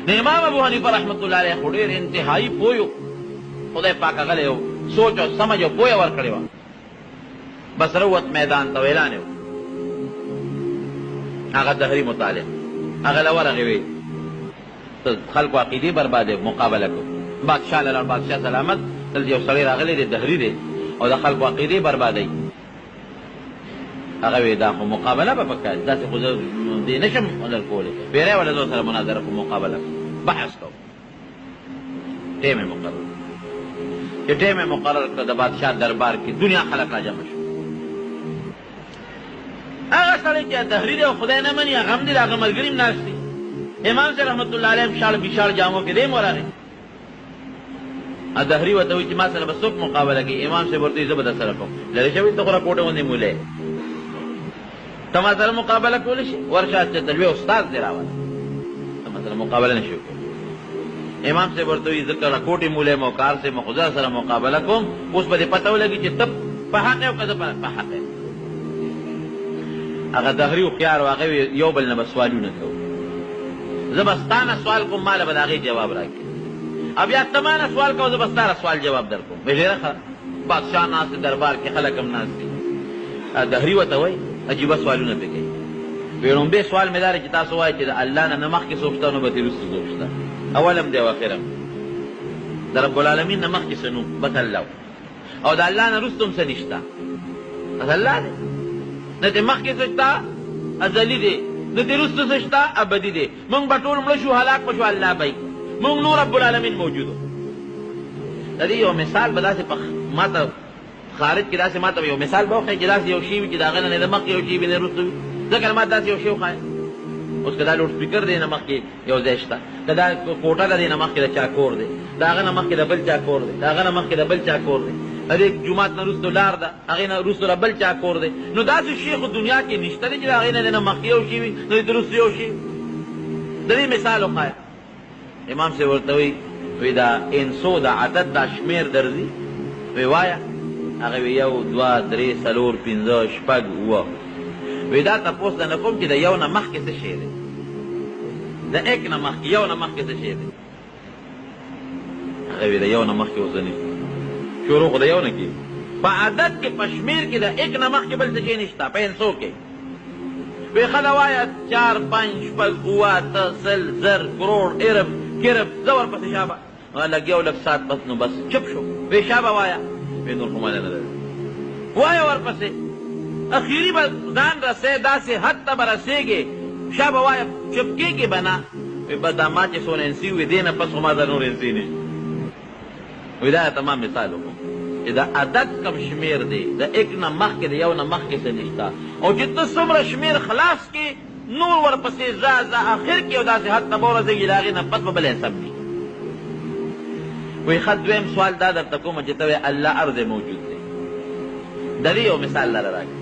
نه امام ابو حنیفه رحمت الله علیه ډېر انتهایی پویو خدای پاک هغه له سوچ او سمجھ او پوهه ورکړې وه بس روت میدان ته اعلان یې هغه دهري مطالعه هغه له ورغې وی خلکو عقیدې بربادې مقابله کو بادشاہ لاله بادشاہ سلامت دلته یو سړی راغلی دی دهري دی او د خلکو عقیدې بربادوي هغه وی دا خو مقابله به پکار داسې خو زه دې نشم ورکولی پیری ولا زه سره مناظره کو مقابله بحث کو ټیم یې مقرر چې ټیم یې مقرر کړه د بادشاہ دربار کې دنیا خلک را جمع شو هغه سړی چې دهري دی او خدای نه مني هغه هم دی د هغه ملګري هم ناست دي امام صاحب رحمت الله علیه شاړ بشاړ جامو کې دی ورغی دهري ورته وایي چې ما سره به څوک مقابله کوي امام صاحب ورته وایي زه به در سره کوم لرې شوي ته خو راکوټه غوندې مولی ته ما سره مقابله کولی شي ورشه چې ته لوی استاد دی راوله ته ما سره مقابله نه شي وکړو امام صاحب ورته وایي زه که راکوټې مولی یم او کار صاحب خو زه سره مقابله کوم اوس به دې پته ولګي چې ته په حق یې او که زه په حق یم هغه دهري هوښیار و هغه یو بل نه به سوالونه کوو زه به ستا نه سوال کوم ما له به د هغې جواب راکړي او بیا ته ما نه سوال کوه زه به ستا نه سوال جواب در کوم به ډېره ښه بادشاه ناست دی دربار کې خلک هم ناست دي دهري ورته وایي عجیبه سوالونه پې کوي وی لومبی سوال مې دا دی چې تاسو وایئ چې د الله نه مخکې څوک شته نو به ترې وروسته څوک شته اول هم دی او اخر هم د رب العالمین نه مخکې څه نو بس الله او د الله نه وروسته هم څه نشته بس الله دی نه دې مخکې څه شته ازلي دی نه دې وروسته څه شته ابدي دی موږ به ټول مړه شو هلاک به شو الله به موږ نور رب العالمین موجود و د دې یو مثال به داسې ما ته خارج کې داسې ما ته یو مثال به وښایي چې داسې یو شی وي چې د هغه نه د مخکې یو شی وي نه وروسته وي ځکه ما داسې یو شی وښایه اوس که دا لوډ سپیکر دی نه مخکې یو ځای شته که دا کوټه ده دی نه مخکې د چا کور دی د هغه نه مخکې د بل چا کور دی د هغه نه مخکې د بل چا کور دی د دې جومات نه وروسته لار ده هغې نه وروسته د بل چا کور دی نو داسې شی خو دنیا کې نشته دی چې د هغې نه نه مخکې یو شی وي نه د وروسته یو شی د دې مثال وښایه امام صاحب ورته وی دا انسو د عدد دا شمېر درځي وی وایه هغه وی یو دوه درې څلور پنځه شپږ اووه وی دا تپوس درنه کوم چې د یو نه مخکې څه شی دی د ایک نه مخکې یو نه مخکې څه شی دی هغه وی د یو نه مخکې اوس نشته شروع خو د یو نه کېږي په عدد کې په شمېر کې د ایک نه مخکې بل څه شی نشته په انسو کې وی ښه ده وایه چار پنج شپږ اووه اته سل زر کروړ ارب کرب زه ورپسې شابه لږ یو لږ ساعت بس نو بس چپ شو وی شابه وایه وی نور خو ماله نه لري وایه ورپسې اخیري به ځان رسې داسې حد ته به رسېږې شابه وایه چپ کېږې به نه وی بس دا ما چې څونه انسي وي دې نه پس خو ما ته نور انسي نشته وی دا تمام مثال وکړو چې د عدد کم شمېر دی د ایک نه مخکې د یو نه مخکې څه نشته او چې ته څومره شمېر خلاص کې نور ورپسې ځه آخر کې یو داسې حد ته به ورسېږي د هغې نه پس به بل حساب وي وی ښه دویم سوال دا درته کومه چې ته وایې الله ارض موجود دی د دې یو مثال لره راکړه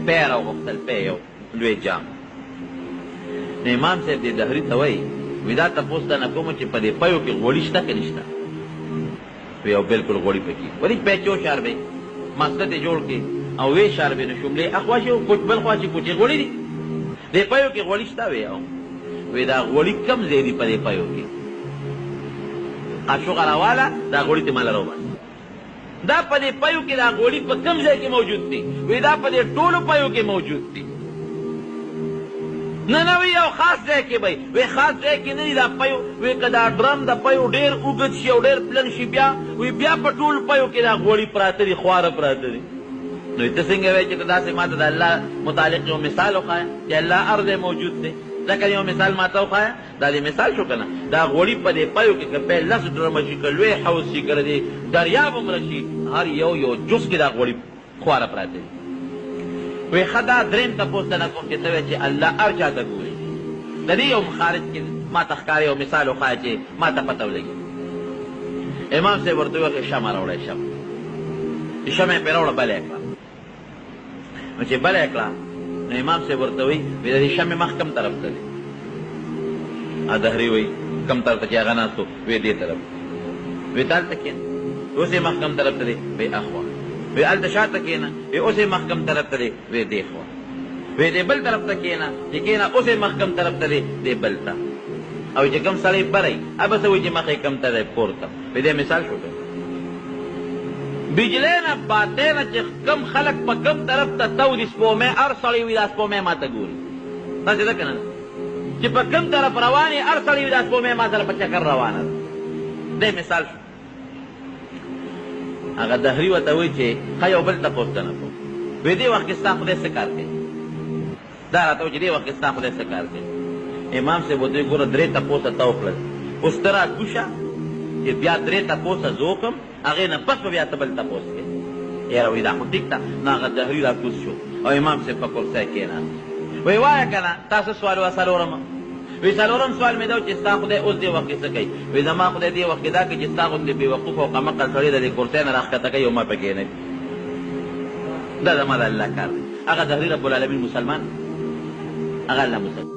پی راوغوښتل پی یو لوی جام نو امام صاحب دې دهري ته وایي وی دا تپوس درنه کومه چې په دې پیو کې غوړي شته که نشته وی یو بلکل غوړي پکې ولې پیچو شاربې مسجد یې جوړ کړي او وی شاربې نو شملې اخوا شي بل خوا چې کوچې غوړي دي دې پیو کې غوړي شته وی دا غوړي کم ځای دي په دې پیو کې قاشق راواله دا غوړي ته مال راوباسي دا په دې پیو کې دا غوړي په کم ځای کې موجود دي وی دا په دې ټولو پیو کې موجود دي نه نه وی یو خاص ځای کې به وی خاص ځای کې نه دي دا پیو وی که دا ډرم د پیو ډېر اوږد شي او ډېر پلن شي وی بیا په ټول پیو کې دا غوړي پراته دي خواره پراته دي نو ته څنګه وایې چې ته داسې ما ته د الله متعلق یو مثال وښایه چې الله ارض موجود دی ځکه یو مثال ما ته وښایه دا دې مثال شو که نه دا غوړي په دې پیو کې که پی لس ډرمه شي که لوی حوض شي که دې دریاب هم راشي هر یو جز کې دا غوړي خواره پراته دي وی ښه دا درېیم تپوس ته نه کوم چې ته وایې چې الله هر چا ته ګوري د دې یو مخارج کې ما ته ښکاره یو مثال وښایه چې ما ته پته ولګي امام صاحب ورته وویل شمع راوړی چې شمع یې پرې راوړه بله یې کړه نو چې بله یې کړه نو امام صاحب ورته وایي وی د دې شمع مخ کم طرف ته دی دهري وایي کم طرف ته چې هغه ناست و وی دې طرف وی ته هلته کښېنه اوس یې مخ کم طرف ته دی وی اخوا وی هلته شاته کښېنه وی اوس یې مخ کم طرف ته دی وی دې خوا وی دې بل طرف ته کېنه چې کېنه اوس یې مخ کم طرف ته دی دې بل ته او چې کم سړی بری ابه څه وایي چې مخ یې کم ته دی پورته وی دې مثال شو بجلی نه باطې نه چې کم خلک په کم طرف ته تودي سپومې هر سړی وي دا سپومې ما ته ګوري داسې ده که نه چې په کم طرف روان یې هر سړی وي دا سپومې ما سره په چکر روانه ده دی مثال شو هغه دهري ورته وایي چې ښه یو بل تپوس ته نه کوم وی دې وخت کې ستا خدای څه کار کوي دا راته وایي چې دې وخت کې ستا خدای څه کار کوي امام صاحب ورته وایي ګوره درې تپوسه ته وکړل اوس ته را کوشه چې بیا درې تپوسه زه وکړم هغې نه پس به بیا ته بل تپوس کوې یاره وایي دا خو ټیک ده نو هغه دهري را کوز شو او امام صاحب په کرسی کېناست وایي وایه که نه تاسو سوال وه څلورمه وی څلورم سوال مې دا و چې ستا خدای اوس دې وخت کې څه کوي وی زما خدای دې وخت کې دا کوي چې ستا غوندې بېوقوفه او قمقل سړی د دې کرسۍ نه راښکته کوي او ما پکې نه دا زما د الله کار دی هغه دهري رب العالمین مسلمان هغه الله مسلمان